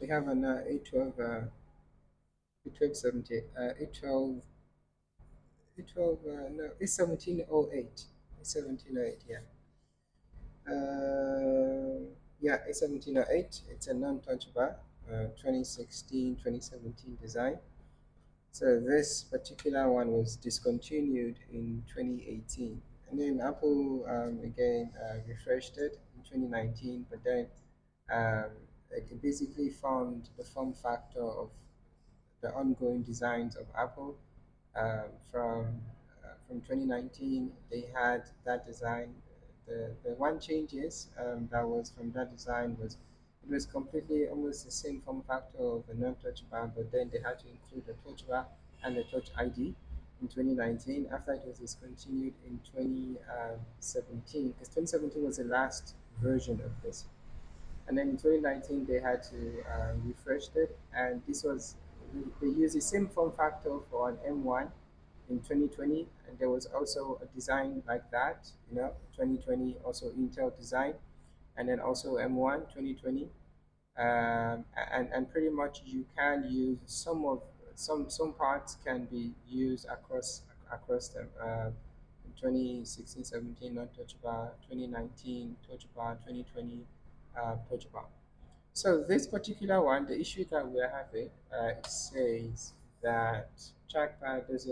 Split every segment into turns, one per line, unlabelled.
We have an A12, A1270, A12, A12, no, A1708, A1708, yeah. Yeah, A1708, it's a non-touch bar, 2016, 2017 design. So this particular one was discontinued in 2018. And then Apple again refreshed it in 2019, but then um, it basically found the form factor of the ongoing designs of Apple from 2019. They had that design. The one changes that was from that design was it was completely almost the same form factor of a non-touch bar, but then they had to include the touch bar and the touch ID in 2019. After it was discontinued in 2017, because 2017 was the last version of this. And then in 2019, they had to refresh it, and this was they used the same form factor for an M1 in 2020, and there was also a design like that, 2020 also Intel design, and then also M1 2020, and pretty much you can use some parts can be used across them. 2016, 17 non touch bar, 2019 touch bar, 2020 touch bar. So this particular one, the issue that we're having, it says that trackpad does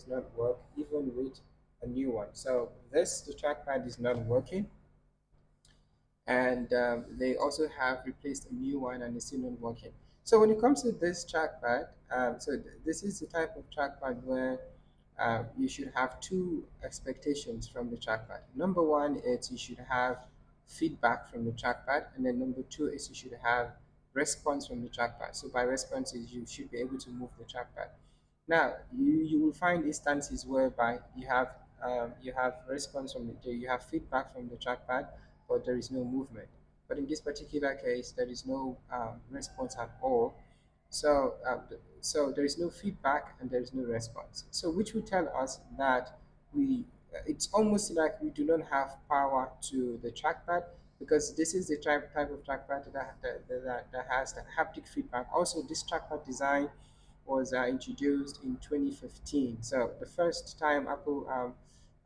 not work even with a new one. So the trackpad is not working, and they also have replaced a new one and it's still not working. So when it comes to this trackpad, this is the type of trackpad where you should have two expectations from the trackpad. Number one is you should have feedback from the trackpad, and then number two is you should have response from the trackpad. So by response is you should be able to move the trackpad. Now you will find instances whereby you have response from you have feedback from the trackpad, but there is no movement. But in this particular case, there is no response at all. So there is no feedback and there is no response. So which will tell us that we it's almost like we do not have power to the trackpad, because this is the type of trackpad that has the haptic feedback. Also, this trackpad design was introduced in 2015. So the first time Apple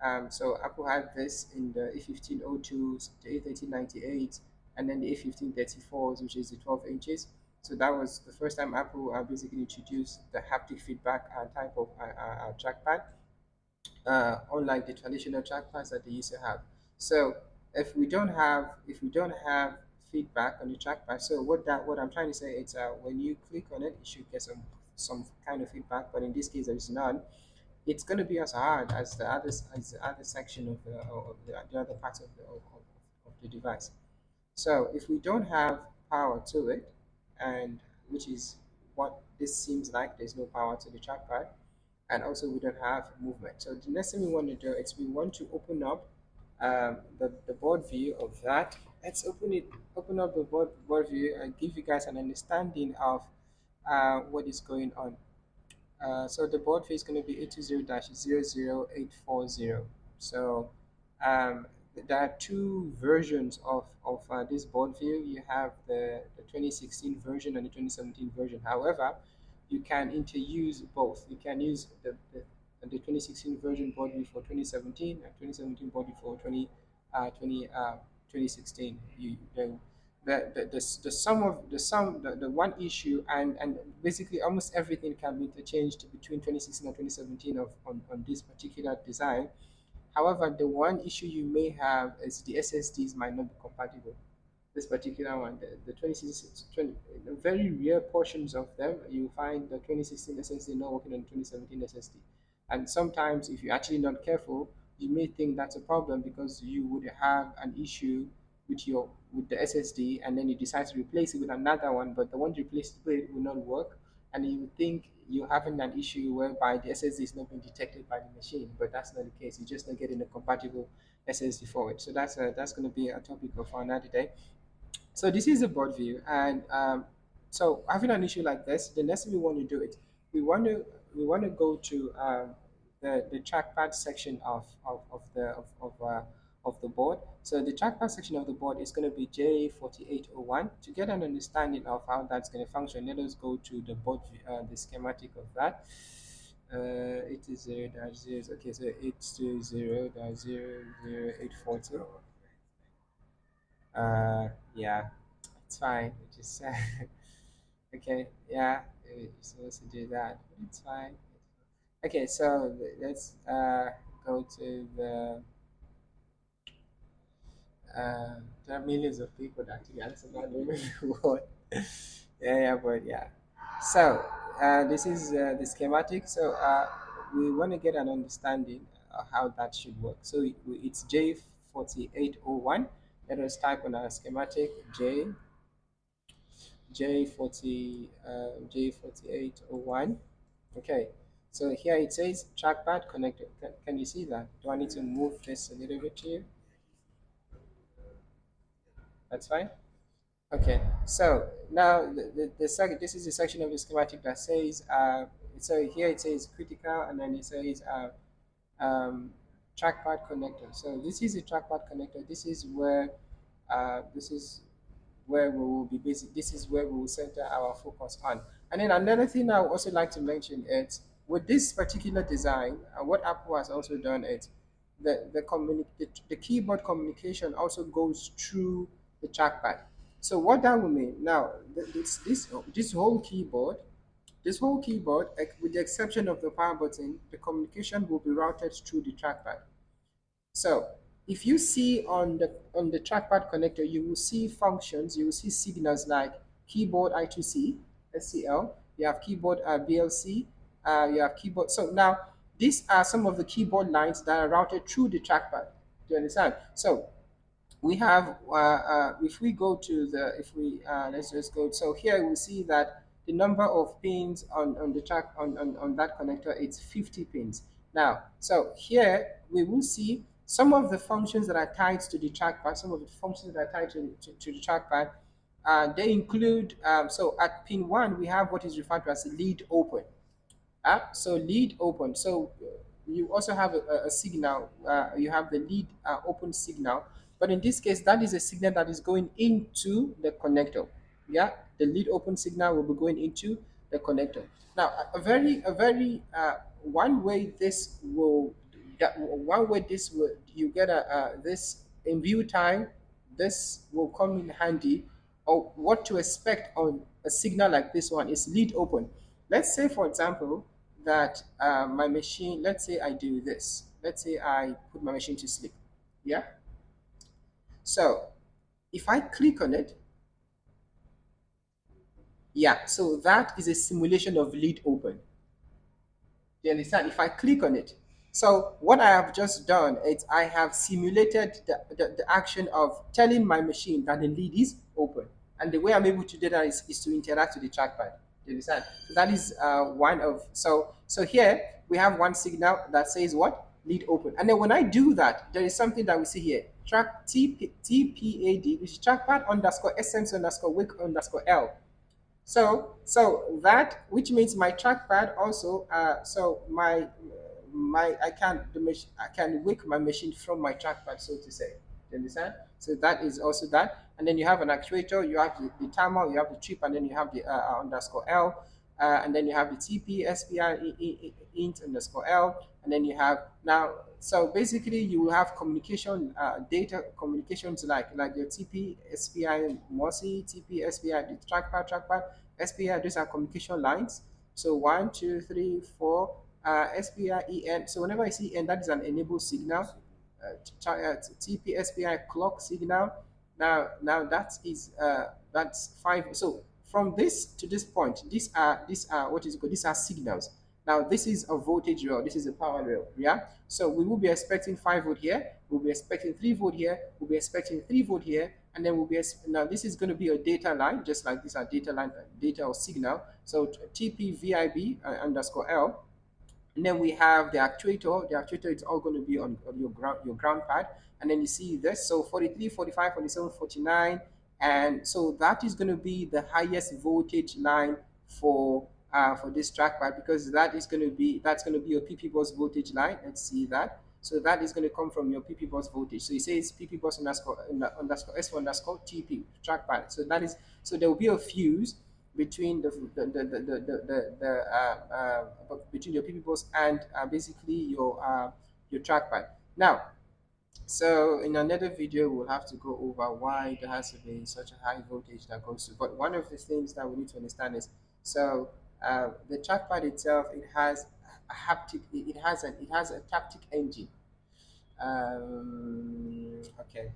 had this in the A1502s, the A1398, and then the A1534s, which is the 12 inches. So that was the first time Apple basically introduced the haptic feedback type of trackpad, unlike the traditional trackpads that they used to have. So if we don't have feedback on the trackpad, so what I'm trying to say is when you click on it, you should get some kind of feedback. But in this case, there is none. It's going to be as hard as the other section of the other parts of the device. So if we don't have power to it, and which is what this seems like, there's no power to the trackpad, and also we don't have movement. So the next thing we want to do is we want to open up the board view of that. Let's open up the board view and give you guys an understanding of what is going on. So the board fee is going to be 820-00840. So there are two versions of this board view. You have the 2016 version and the 2017 version. However, you can interuse both. You can use the 2016 version board view for 2017 and 2017 board view for 2016. The one issue, and basically almost everything can be interchanged between 2016 and 2017 on this particular design. However, the one issue you may have is the SSDs might not be compatible. This particular one, the 2016, the very rare portions of them, you find the 2016 SSD not working on 2017 SSD. And sometimes, if you're actually not careful, you may think that's a problem because you would have an issue with the SSD, and then you decide to replace it with another one, but the one you replaced with will not work, and you think you're having an issue whereby the SSD is not being detected by the machine, but that's not the case. You're just not getting a compatible SSD for it. So that's going to be a topic for another day. So this is a board view, and so having an issue like this, the next thing we want to do it, we want to go to the trackpad section of the board. So the trackpad section of the board is going to be J4801. To get an understanding of how that's going to function, let us go to the board, the schematic of that. 80-0. Okay, so 820-00840. Yeah, it's fine. It just okay, yeah, you're supposed to do that. It's fine. Okay, so let's go to the. There are millions of people that actually answer that word. Yeah, but yeah. So this is the schematic. So we want to get an understanding of how that should work. So it's J4801. Let us type on our schematic J4801. Okay. So here it says trackpad connected. Can you see that? Do I need to move this a little bit here? That's fine. Okay, so now this is the section of the schematic that says, so here it says critical, and then it says um, trackpad connector. So this is a trackpad connector. This is where we will be busy. This is where we will center our focus on. And then another thing I would also like to mention is with this particular design, what Apple has also done is the keyboard communication also goes through the trackpad. So what that will mean now, this whole keyboard, with the exception of the power button, the communication will be routed through the trackpad. So if you see on the trackpad connector, you will see functions, you will see signals like keyboard I2C, SCL, you have keyboard BLC, you have keyboard. So now these are some of the keyboard lines that are routed through the trackpad. Do you understand? So we have if we go to the if we let's just go, so here we see that the number of pins on the track on that connector, it's 50 pins. Now so here we will see some of the functions that are tied to the trackpad, some of the functions that are tied to the trackpad. They include so at pin 1 we have what is referred to as lead open. So lead open. So you also have a signal. You have the lead open signal, but in this case, that is a signal that is going into the connector. Yeah, the lead open signal will be going into the connector. Now, a very one way this will that one way this will you get this in view time. This will come in handy, or what to expect on a signal like this one is lead open. Let's say, for example, that my machine, let's say I do this. Let's say I put my machine to sleep. Yeah. So if I click on it, yeah, so that is a simulation of lead open. Do you understand? If I click on it. So what I have just done is I have simulated the action of telling my machine that the lead is open. And the way I'm able to do that is to interact with the trackpad. Do you understand? So that is one of, so here we have one signal that says what? Lead open. And then when I do that, there is something that we see here. TPAD, which is trackpad underscore essence underscore wake underscore L. So that, which means my trackpad also so I can wake my machine from my trackpad, so to say. Do you understand? So that is also that. And then you have an actuator, you have the timer, you have the chip, and then you have the underscore L, and then you have the TP SPI int underscore L, and then you have now. So basically, you will have communication data communications like your TP SPI MOSI, TP SPI the trackpad SPI. These are communication lines. So 1, 2, 3, 4 SPI EN. So whenever I see N, that is an enable signal. TP SPI clock signal. Now that is that's 5. So from this to this point, these are what is it called? These are signals. Now this is a voltage rail. This is a power rail. Yeah. So we will be expecting 5 volt here. We'll be expecting 3 volt here. We'll be expecting 3 volt here, and then we'll be now this is going to be a data line, just like these are data line, data or signal. So TP VIB underscore L. And then we have the actuator. The actuator is all going to be on your ground pad. And then you see this. So 43, 45, 47, 49. And so that is going to be the highest voltage line for this trackpad, because that's going to be your PP bus voltage line. Let's see that. So that is going to come from your PP bus voltage. So it says PP bus underscore S4 underscore TP trackpad. So that is, so there will be a fuse between between your PP bus and basically your trackpad. Now, so in another video, we'll have to go over why there has to be such a high voltage that goes to. But one of the things that we need to understand is, so the trackpad itself, it has a haptic, it has a taptic engine. Okay.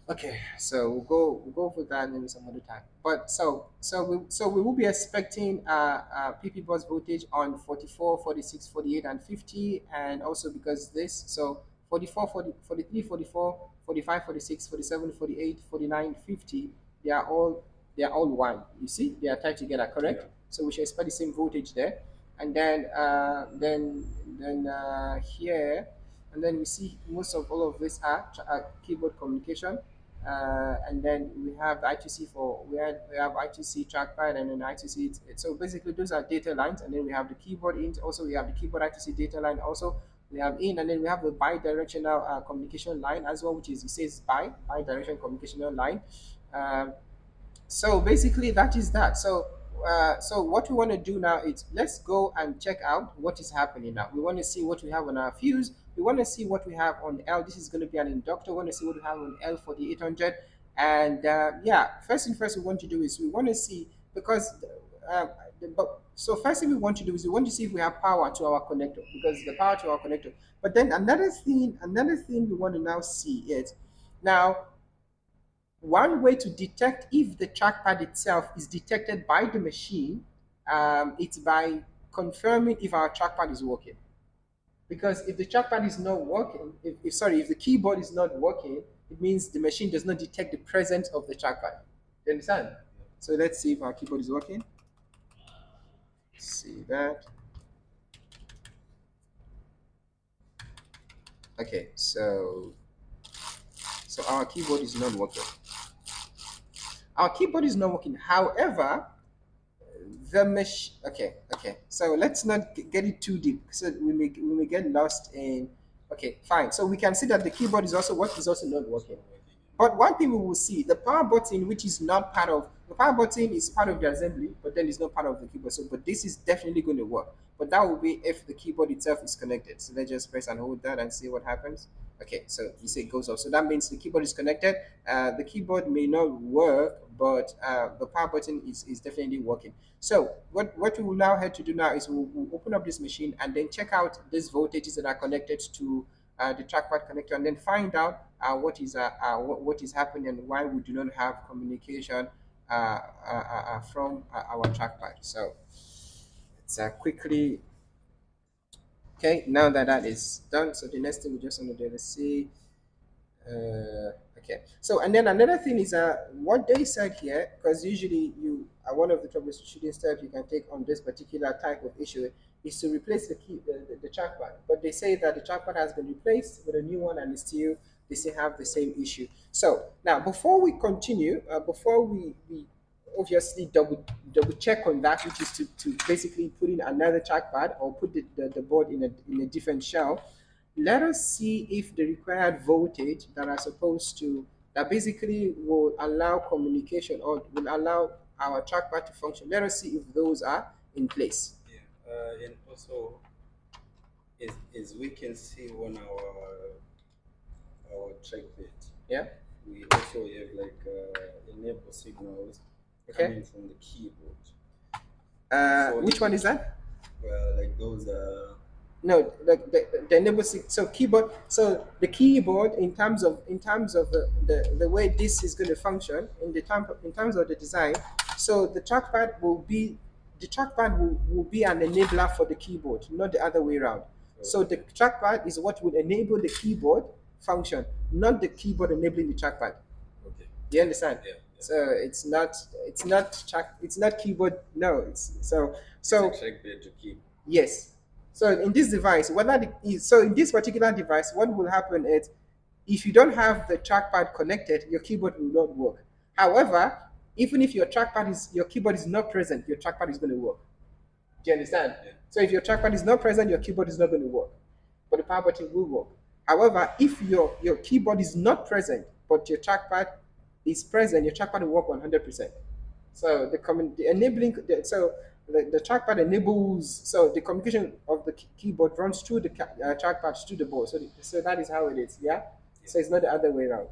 Okay, so we'll go over that maybe some other time. But so we will be expecting PP bus voltage on 44, 46, 48, and 50, and also because this, so 44, 40, 43, 44, 45, 46, 47, 48, 49, 50, they are all one. You see, they are tied together, correct?
Yeah.
So we should expect the same voltage there, and then here, and then we see most of all of this are keyboard communication, and then we have the I2C for we have I2C trackpad, and then I2C. So basically, those are data lines, and then we have the keyboard in. Also, we have the keyboard I2C data line. Also, we have in, and then we have the bi-directional communication line as well, which is, it says bi-directional communication line. Um, so basically that is that. So what we want to do now is, let's go and check out what is happening now. We want to see what we have on our fuse. We want to see what we have on L. This is going to be an inductor. We want to see what we have on L for the 800. And yeah, first thing first we want to do is we want to see, because so first thing we want to do is we want to see if we have power to our connector, because the power to our connector. But then another thing we want to now see is, now, one way to detect if the trackpad itself is detected by the machine, it's by confirming if our trackpad is working. Because if the trackpad is not working, if the keyboard is not working, it means the machine does not detect the presence of the trackpad. You understand? So let's see if our keyboard is working. See that. Okay, so our keyboard is not working. Our keyboard is not working. However, the mesh. Okay, so let's not get it too deep, so we may get lost in. Okay, fine, so we can see that the keyboard is also what is also not working. But one thing we will see, the power button, which is not part of the power button, is part of the assembly, but then it's not part of the keyboard. So but this is definitely going to work, but that will be if the keyboard itself is connected. So let's just press and hold that and see what happens. Okay, so you say it goes off, so that means the keyboard is connected. The keyboard may not work, but the power button is definitely working. So what we will now have to do now is we'll open up this machine and then check out these voltages that are connected to the trackpad connector, and then find out what is happening and why we do not have communication from our trackpad. So let's quickly. Okay, now that that is done, so the next thing we just want to do, let's see. Okay. So and then another thing is what they said here, because usually you one of the troubleshooting steps you can take on this particular type of issue is to replace the trackpad. But they say that the trackpad has been replaced with a new one, and they still have the same issue. So now before we continue, before we obviously double check on that, which is to basically put in another trackpad or put the board in a different shell. Let us see if the required voltage that are supposed to, that basically will allow communication or will allow our trackpad to function. Let us see if those are in place.
Yeah. And also, as we can see on our trackpad,
Yeah.
we also have like enable signals
Okay.
coming from the keyboard.
Which one is that?
Well, like those are.
No, the enable so keyboard. So the keyboard, in terms of the way this is going to function in terms of the design. So the trackpad will be an enabler for the keyboard, not the other way around. So the trackpad is what will enable the keyboard function, not the keyboard enabling the trackpad.
Okay.
Do you understand?
Yeah.
So it's not keyboard. No, so
It's a trackpad to keep.
yes. So in this device, so in this particular device, what will happen is, if you don't have the trackpad connected, your keyboard will not work. However, even if your keyboard is not present, your trackpad is going to work. Do you understand?
Yeah.
So if your trackpad is not present, your keyboard is not going to work. but the power button will work. However, if your keyboard is not present, but your trackpad is present, your trackpad will work 100%. So the enabling the trackpad enables, so the communication of the keyboard runs through the trackpad to the board. So that is how it is. Yeah. So it's not the other way around.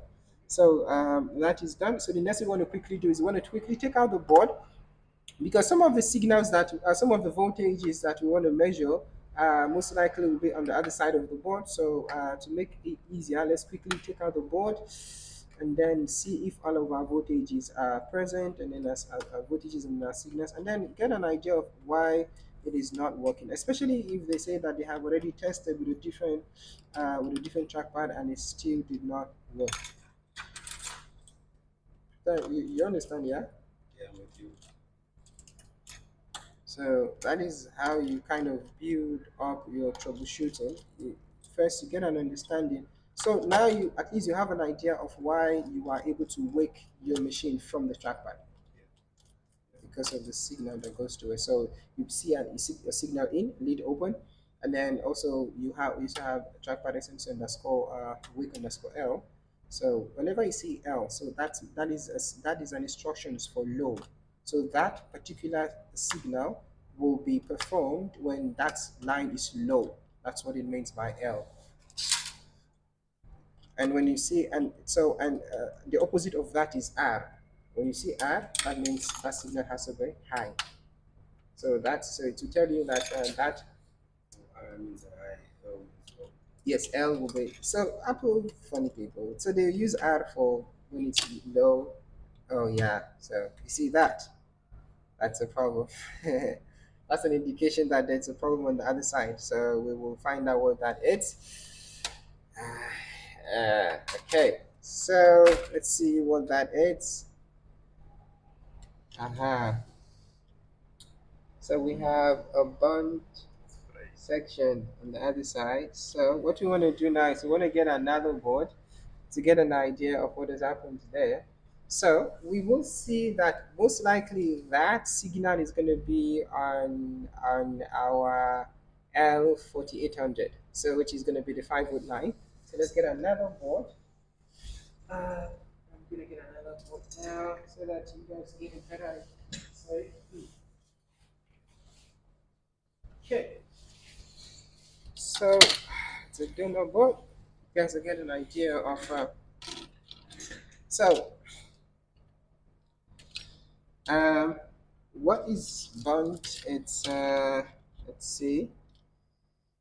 So that is done. So the next thing we want to quickly do is we want to quickly take out the board, because some of the signals that some of the voltages that we want to measure most likely will be on the other side of the board. So to make it easier, let's quickly take out the board and then see if all of our voltages are present, and then as our voltages and our signals, and then get an idea of why it is not working, especially if they say that they have already tested with a different trackpad and it still did not work. So you understand, yeah?
Yeah, I'm with you.
So that is how you kind of build up your troubleshooting. First, you get an understanding. So now you at least you have an idea of why you are able to wake your machine from the trackpad, because of the signal that goes to it. So you see a signal in, lead open, and then also you used to have a trackpad essence underscore wake underscore L. So whenever you see L, so that is an instructions for low. So that particular signal will be performed when that line is low. That's what it means by L. And when you see the opposite of that is R. When you see R, that means that signal has to be high. So that's so to tell you that that
Means I so
yes, L will be, so Apple funny people. So they use R for when it's low. Oh yeah. So you see that, that's a problem. That's an indication that there's a problem on the other side. So we will find out what that is. Okay. So let's see what that is. Aha. So we have a bond section on the other side. So what we want to do now is we want to get another board to get an idea of what has happened there. So we will see that most likely that signal is going to be on our L4800. So which is going to be the 5 volt line. So let's get another board. I'm going to get another board now so that you guys get a better idea. Sorry. Okay. So to do my board, you guys will get an idea of so um what is bond? It's let's see.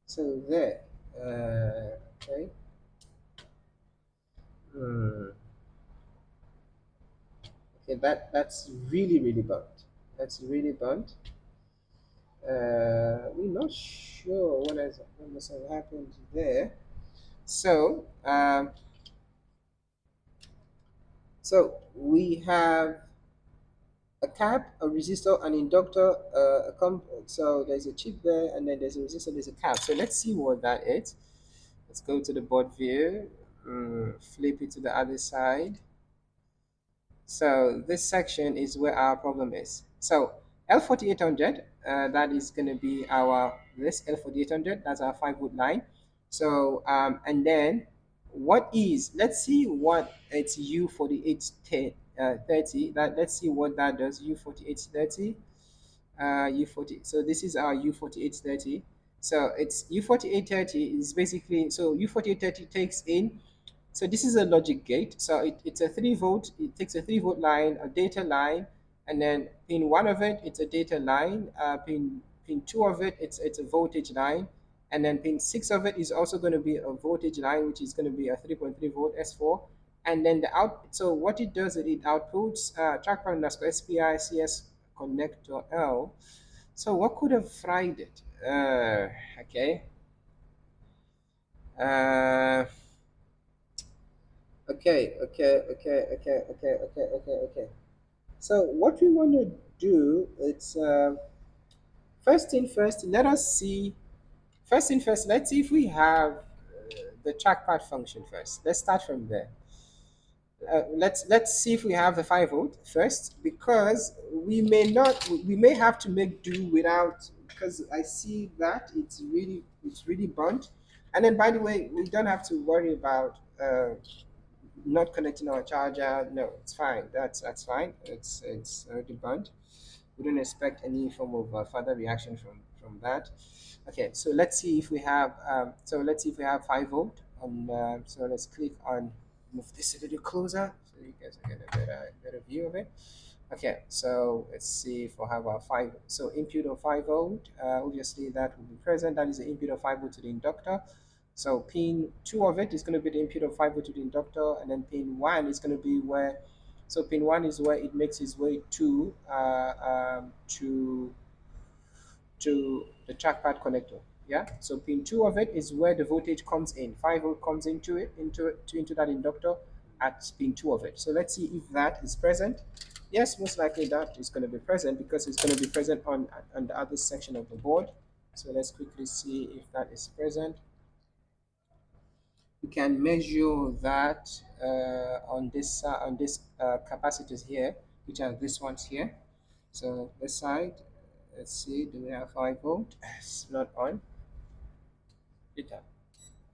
So there. Okay. Hmm. Okay, that's really burnt. That's really burnt. We're not sure what must have happened there. So we have a cap, a resistor, an inductor, so there's a chip there, and then there's a resistor, there's a cap. So let's see what that is. Let's go to the board view, flip it to the other side. So this section is where our problem is. So L4800, that is going to be this L4800, that's our 5 volt line. So, and then let's see what it's U4830, let's see what that does, U4830. U40. So this is our U4830. So it's U4830 is basically, so U4830 takes in, so this is a logic gate. So it's a 3 volt. It takes a 3 volt line, a data line, and then pin one of it, it's a data line. Pin two of it, it's a voltage line, and then pin six of it is also going to be a voltage line, which is going to be a 3.3 volt S4. And then the out. So what it does is it outputs trackpad underscore SPI CS connector L. So what could have fried it? Okay. Uh, okay. So what we want to do is first thing first. Let us see. First thing first. Let's see if we have the trackpad function first. Let's start from there. Let's see if we have the 5 volt first, because we may have to make do without, because I see that it's really burnt, And then, by the way, we don't have to worry about not connecting our charger. No, it's fine. That's fine. It's already burnt. We don't expect any form of further reaction from that. Okay, so let's see if we have 5 volt on. So let's click on, move this a little closer so you guys get a better view of it. Okay, so let's see if we have our 5. So input of 5 volt. Obviously, that will be present. That is the input of 5 volt to the inductor. So pin 2 of it is going to be the input of 5 volt to the inductor, and then pin 1 is going to be where. So pin 1 is where it makes its way to the trackpad connector. Yeah. So pin 2 of it is where the voltage comes in. 5 volt comes into that inductor at pin 2 of it. So let's see if that is present. Yes, most likely that is going to be present because it's going to be present on the other section of the board. So let's quickly see if that is present. We can measure that on this capacitors here, which are these ones here. So this side, let's see, do we have 5 volt? It's not on. It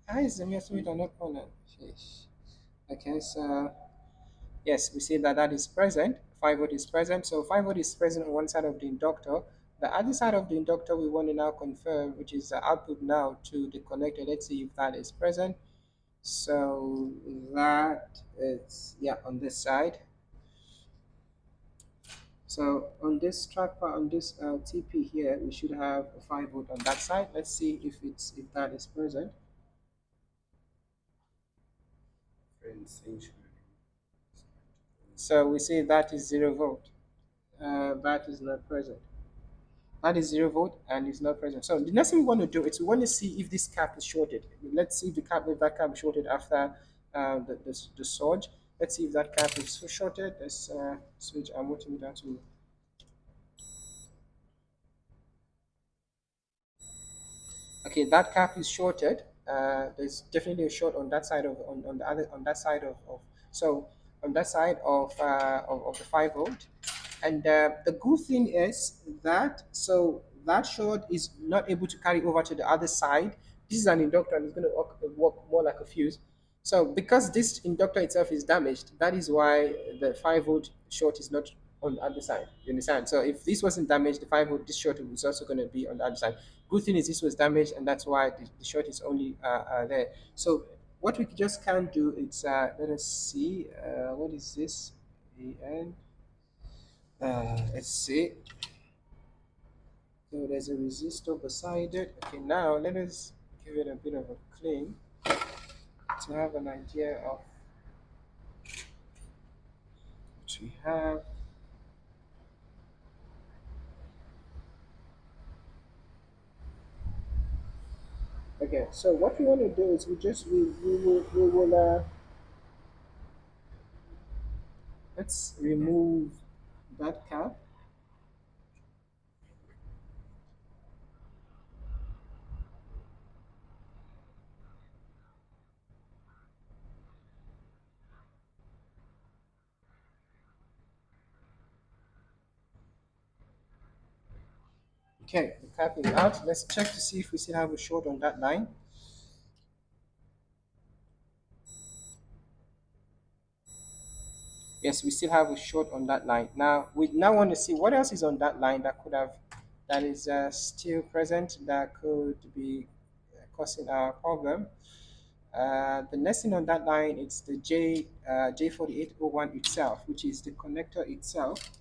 How is the meter not on? Sheesh. Okay, so yes, we see that that is present. 5 volt is present. So 5 volt is present on one side of the inductor. The other side of the inductor we want to now confirm, which is the output now to the connector. Let's see if that is present. So that is, yeah, on this side. So on this trackpad, on this TP here, we should have a 5 volt on that side. Let's see if that is present. So we see that is 0 volt. That is not present. That is 0 volt and is not present. So the next thing we want to do is we want to see if this cap is shorted. Let's see if that cap is shorted after the surge. Let's see if that cap is shorted. Let's switch our multimeter to. Okay, that cap is shorted. There's definitely a short on that side on the other on that side of so on that side of the 5 volt. And the good thing is that that short is not able to carry over to the other side. This is an inductor and it's going to work more like a fuse. So because this inductor itself is damaged, that is why the 5 volt short is not on the other side. You understand? So if this wasn't damaged, the 5 volt this short was also going to be on the other side. Good thing is this was damaged, and that's why the short is only there. So what we just can't do is let us see what is this. And let's see. So there's a resistor beside it. Okay, now let us give it a bit of a clean to have an idea of what we have. Okay, so what we want to do is we will let's remove that cap. Okay, the cap is out. Let's check to see if we still have a short on that line. Yes, we still have a short on that line. Now we now want to see what else is on that line that is still present that could be causing a problem. The next thing on that line is the J4801 itself, which is the connector itself.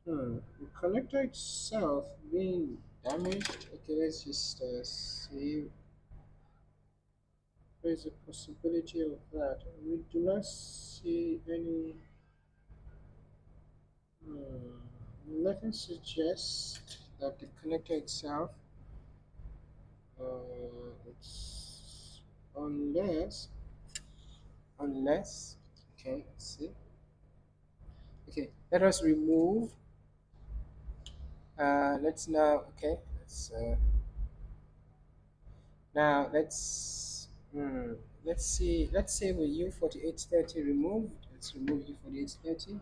The connector itself being damaged. Okay, let's just see. There's a possibility of that. We do not see any. Nothing suggests that the connector itself, it's unless. Okay, let's see. Okay, let us remove. Let's now. Okay, let's see. Let's say with U4830 removed. Let's remove U4830.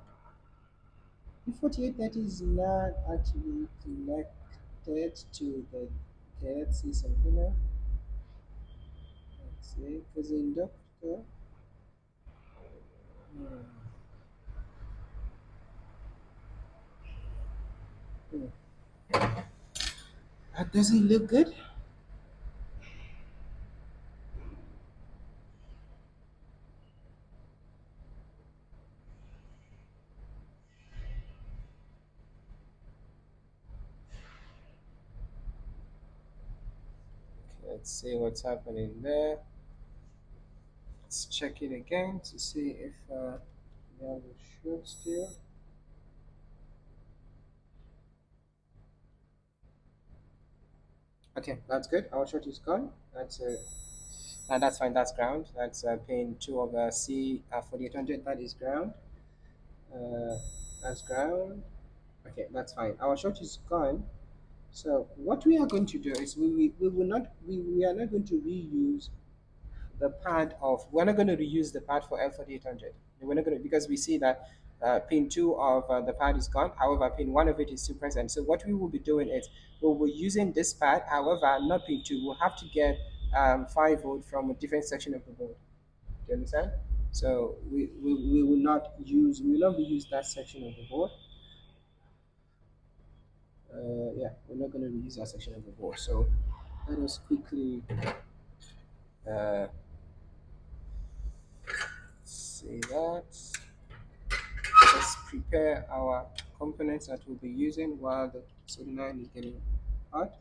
U4830 is not actually connected to the. Okay, let's see something now. See, because the inductor. Hmm, hmm. Does it look good? Okay, let's see what's happening there. Let's check it again to see if we have a shoot still. Okay, that's good. Our shot is gone. That's fine. That's ground. That's pin two of C 4800. That is ground. Uh, that's ground. Okay, that's fine. Our shot is gone. So what we are going to do is we will not we are not going to reuse the pad of we're not going to reuse the pad for L4800. We're not going to because we see that pin two of the pad is gone. However, pin one of it is still present. So what we will be doing is we'll be using this pad. However, not pin two. We'll have to get 5 volt from a different section of the board. Do you understand? So we will not use we will not reuse that section of the board. Yeah, we're not going to reuse that section of the board. So let us quickly uh, see that. Let's prepare our components that we'll be using while the solenoid is getting hot.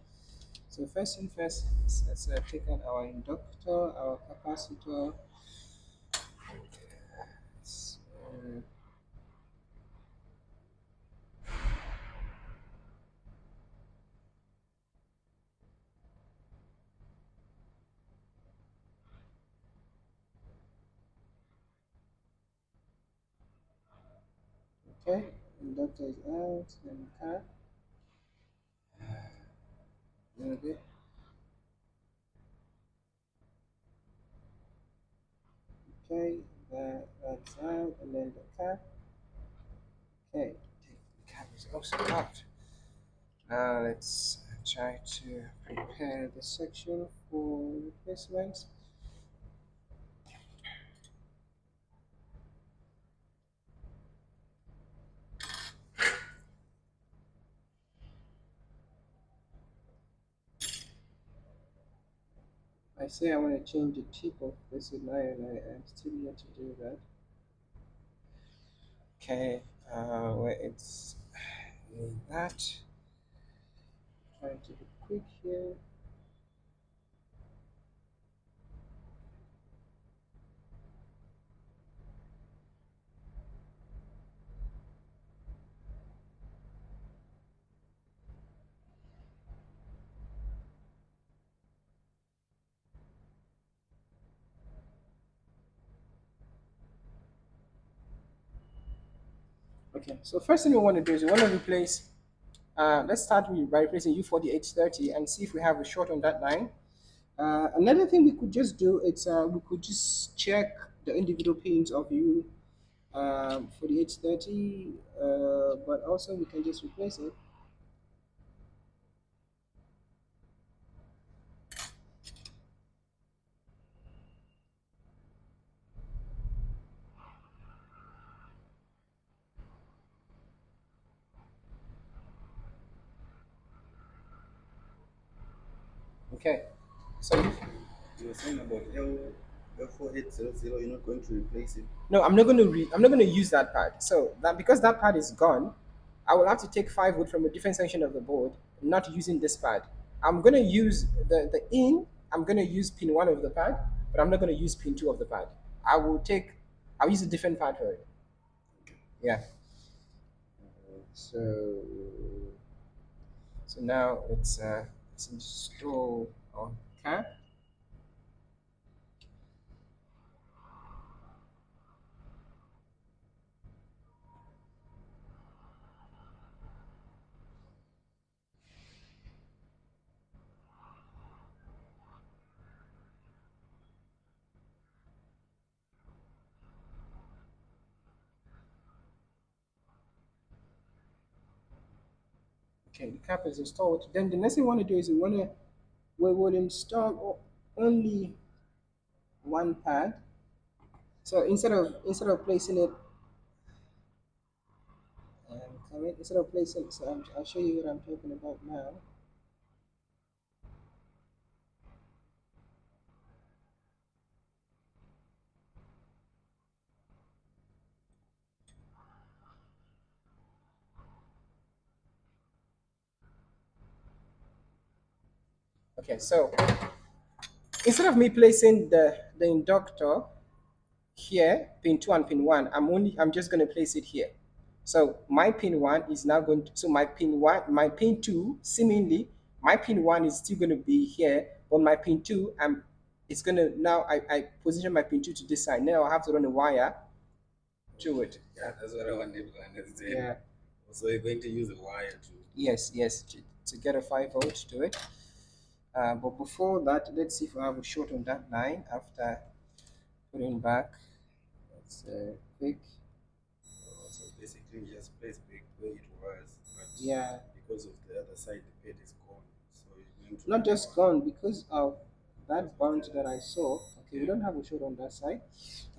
So first thing first, let's take out our inductor, our capacitor. Uh, okay, inductor is out, then cap, a little bit. Okay, that's out, and then the cap. Okay, the cap is also out. Now let's try to prepare the section for replacement. I say I want to change the tip of this line, and I'm still yet to do that. Okay, where it's that. Trying to be quick here. Okay, so first thing we want to do is we want to replace. Let's start by replacing U4830 and see if we have a short on that line. Another thing we could just do is we could just check the individual pins of U 4830, but also we can just replace it. Okay, so
You were saying about L4800, you're not going to replace it.
no, I'm not going to use that pad. So that because that pad is gone, I will have to take 5 wood from a different section of the board, not using this pad. I'm going to use the in. I'm going to use pin one of the pad, but I'm not going to use pin two of the pad. I will take. I'll use a different pad for it. Yeah. So now let's install our cap. Okay, the cap is installed. Then the next thing we want to do is we will install only one pad. So instead of placing it, instead of placing, so I'll show you what I'm talking about now. Okay, so instead of me placing the inductor here, pin 2 and pin 1, I'm just going to place it here. So my pin 1 is now going to, so my pin 2, seemingly my pin 1 is still going to be here, but my pin 2, it's going to, now I position my pin 2 to this side. Now I have to run a wire to it.
Yeah, that's what I wanted to understand.
Yeah.
So you're going to use a wire to.
Yes, yes, to get a 5 volt to it. But before that, let's see if I have a short on that line after putting back. Let's quick.
So basically, just place back where it was, but
Yeah,
because of the other side, the pad is gone. So you're going to
not
run a
just
wire.
gone because of that
Because
bunch
of
that I saw. Okay, we
yeah.
don't have a short on that side.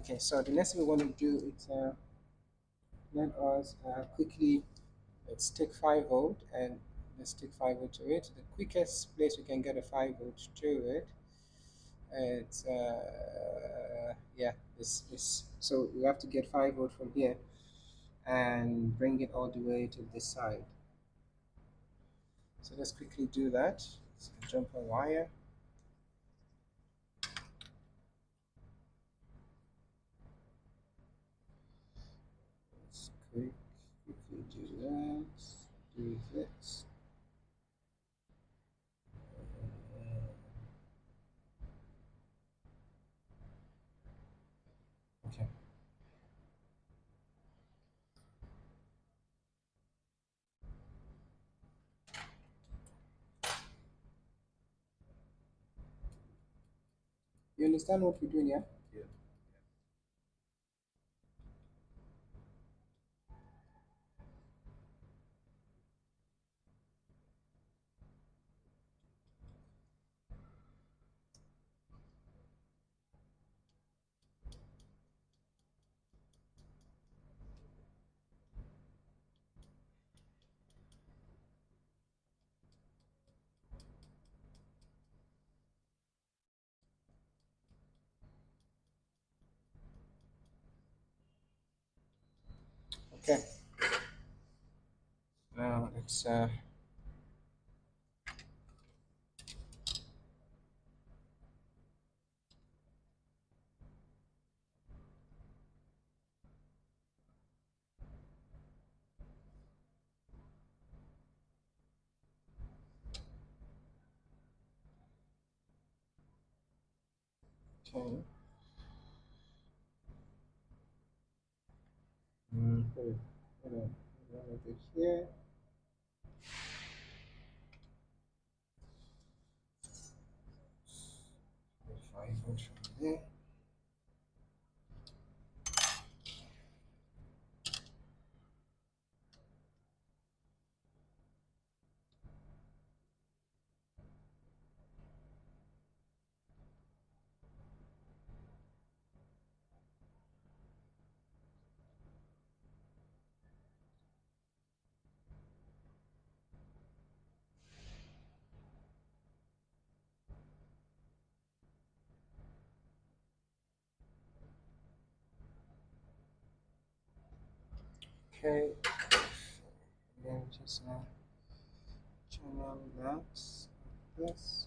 Okay, so the next thing we want to do is let us quickly, let's take 5 volt and let's take 5 volt to it. The quickest place we can get a 5 volt to it, it's yeah, this. So we have to get 5 volt from here and bring it all the way to this side. So let's quickly do that. So jump a wire. Let's quickly do that. Do this. Okay. You understand what we're doing here?
Yeah.
Okay. Now it's okay. Put it over here. 5 volt from there. Okay. Then just channel that like this.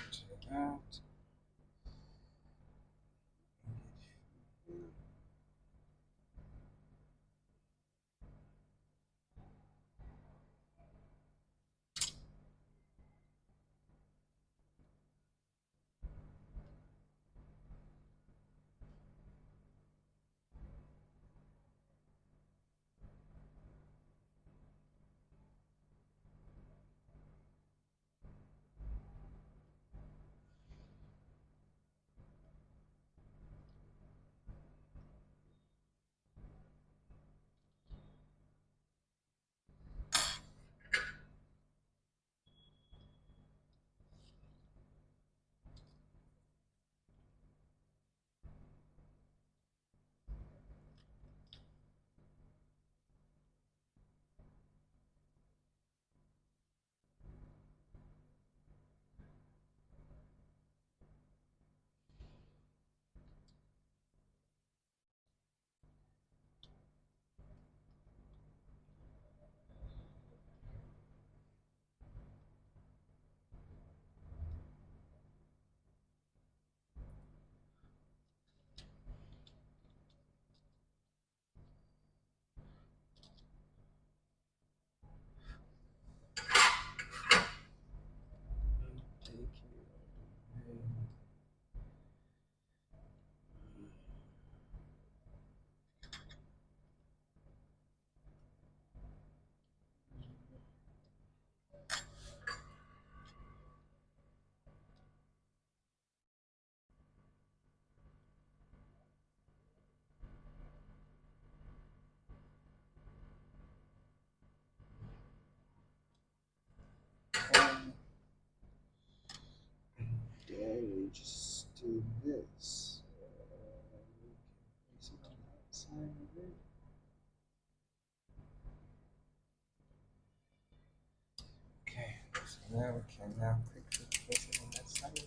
Check it out. now we can now quickly place it on that side.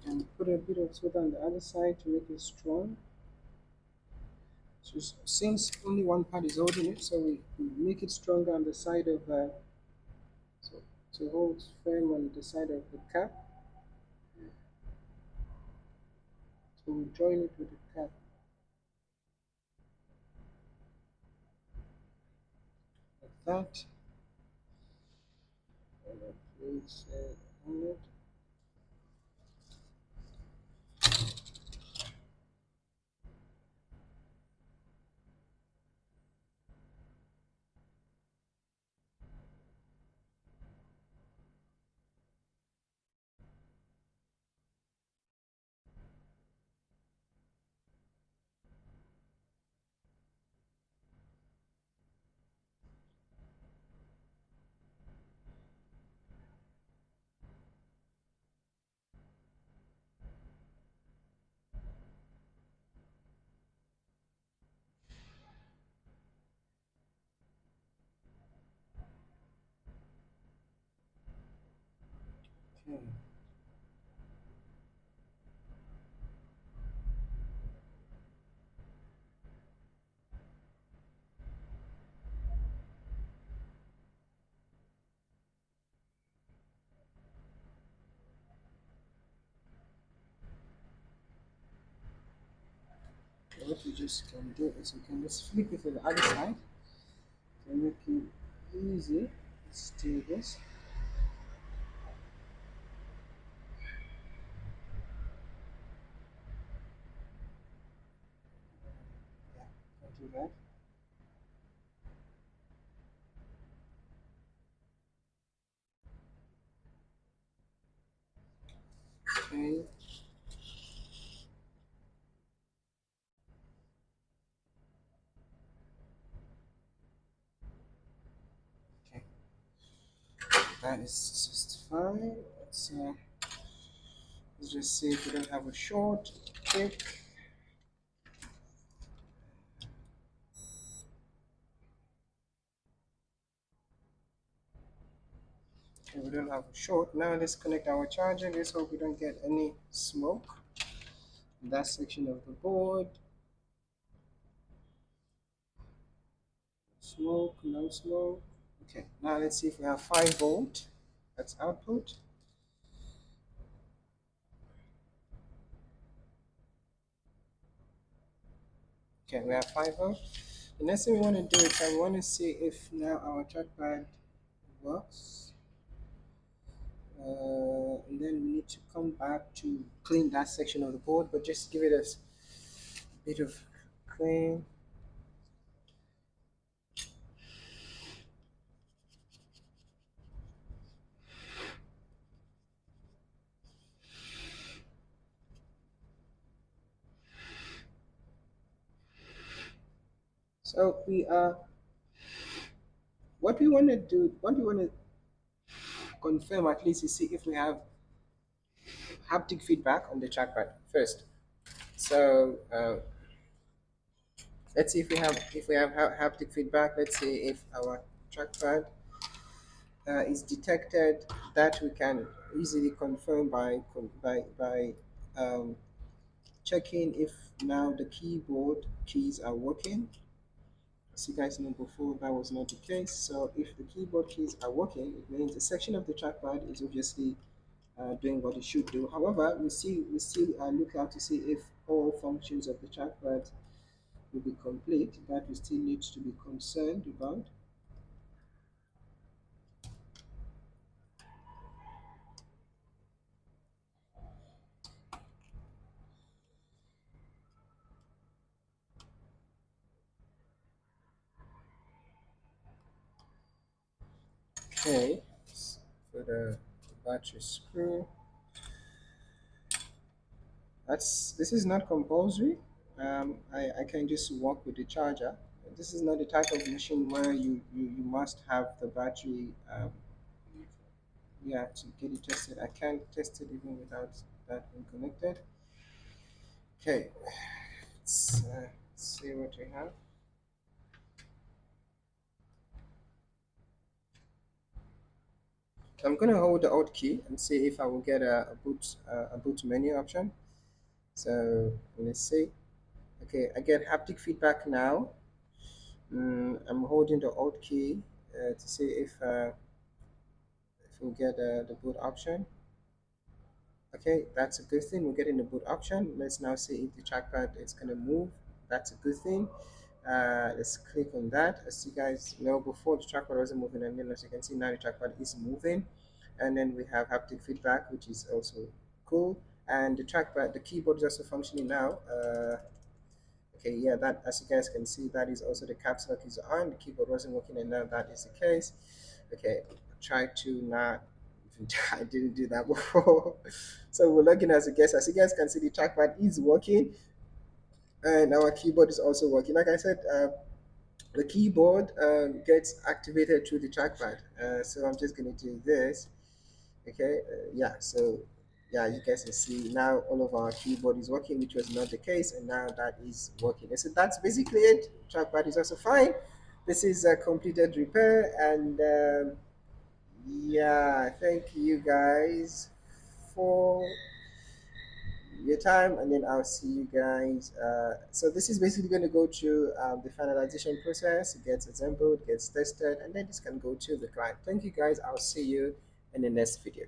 And put a bit of soda on the other side to make it strong. So since only one part is holding it, so we make it stronger on the side of so to hold firm on the side of the cap. So we join it with the cap like that. And then place it on it. Okay. What we just can do is we can just flip it to the other side to make it easy. Let's do this. Yeah, I'll do that. Okay. Okay. That is just fine. Let's just see if we don't have a short trick. Okay, we don't have a short. Now let's connect our charger. Let's hope we don't get any smoke in that section of the board. Smoke, no smoke. Okay, now let's see if we have 5 volt. That's output. Okay, we have 5 volt. The next thing we want to do is I want to see if now our trackpad works. And then we need to come back to clean that section of the board, but just give it a bit of clean. So we are what we want to do, what we want to confirm at least is see if we have haptic feedback on the trackpad first. So let's see if we have haptic feedback. Let's see if our trackpad is detected. That we can easily confirm by um, checking if now the keyboard keys are working. As you guys know before, that was not the case. So if the keyboard keys are working, it means a section of the trackpad is obviously doing what it should do. However, we still look out to see if all functions of the trackpad will be complete. That we still need to be concerned about. Okay, for the battery screw, that's this is not compulsory. I can just work with the charger. This is not the type of machine where you must have the battery. Yeah, to get it tested. I can't test it even without that being connected. Okay, let's see what we have. I'm gonna hold the Alt key and see if I will get a boot menu option. So let's see. Okay, I get haptic feedback now. I'm holding the Alt key to see if we'll get the boot option. Okay, that's a good thing. We're getting the boot option. Let's now see if the trackpad is gonna move. That's a good thing. Let's click on that. As you guys know, before the trackpad wasn't moving, and then as you can see now the trackpad is moving. And then we have haptic feedback, which is also cool. And the trackpad, the keyboard is also functioning now. Okay, yeah, that as you guys can see, that is also the caps lock is on. The keyboard wasn't working, and now that is the case. Okay, try to not. I didn't do that before. So we're looking as a guess. As you guys can see, the trackpad is working, and our keyboard is also working. Like I said, the keyboard gets activated through the trackpad. So I'm just gonna do this. Okay, yeah. So yeah, you guys can see now all of our keyboard is working, which was not the case, and now that is working. And so that's basically it. Trackpad is also fine. This is a completed repair, and yeah, thank you guys for your time, and then I'll see you guys. So this is basically going to go through the finalization process. It gets assembled, gets tested, and then this can go to the client. Thank you guys. I'll see you in the next video.